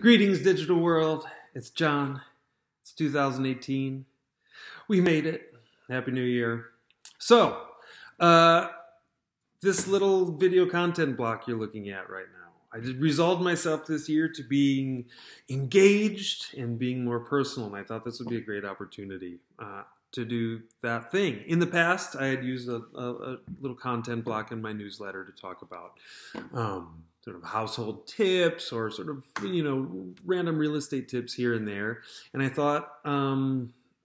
Greetings, digital world. It's John. It's 2018. We made it. Happy New Year. So, this little video content block you're looking at right now, I just resolved myself this year to being engaged and being more personal, and I thought this would be a great opportunity to do that thing. In the past, I had used a little content block in my newsletter to talk about sort of household tips or sort of, random real estate tips here and there. And I thought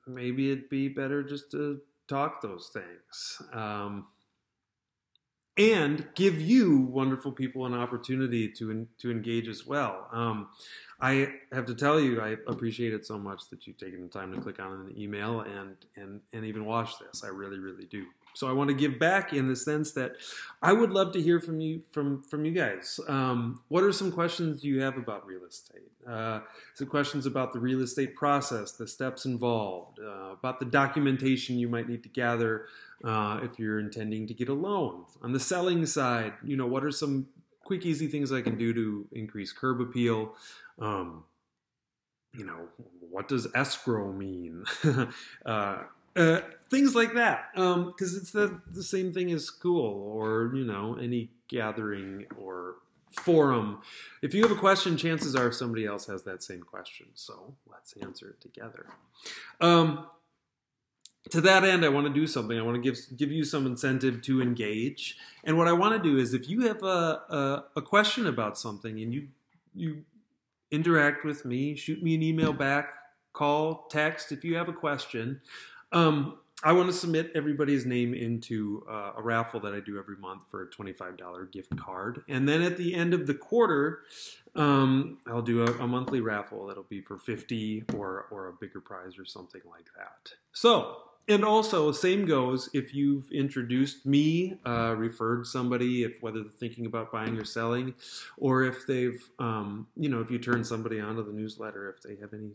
maybe it'd be better just to talk those things. And give you wonderful people an opportunity to engage as well. I have to tell you, I appreciate it so much that you've taken the time to click on an email and even watch this. I really, really do. So I want to give back in the sense that I would love to hear from you guys. What are some questions you have about real estate? Some questions about the real estate process, the steps involved, about the documentation you might need to gather if you're intending to get a loan. On the selling side, what are some quick, easy things I can do to increase curb appeal? What does escrow mean? Things like that, because it's the same thing as school or, any gathering or forum. If you have a question, chances are somebody else has that same question. So let's answer it together. To that end, I want to do something. I want to give you some incentive to engage. And what I want to do is if you have a question about something and you interact with me, shoot me an email back, call, text if you have a question. I want to submit everybody's name into a raffle that I do every month for a $25 gift card. And then at the end of the quarter, I'll do a monthly raffle that'll be for $50 or a bigger prize or something like that. So, and also, same goes if you've introduced me, referred somebody, whether they're thinking about buying or selling, or if they've, if you turn somebody onto the newsletter, if they have any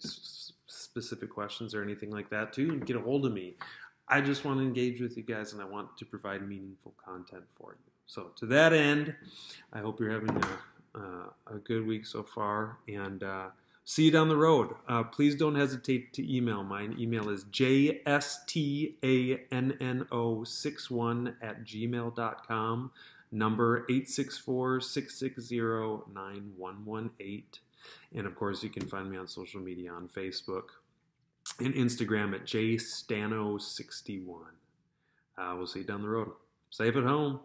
specific questions or anything like that too, get a hold of me. I just want to engage with you guys and I want to provide meaningful content for you. So to that end, I hope you're having a good week so far and see you down the road. Please don't hesitate to email. My email is jstano61@gmail.com, number 864-660-9118. And of course, you can find me on social media on Facebook and Instagram at jstano61. We'll see you down the road. Safe at home.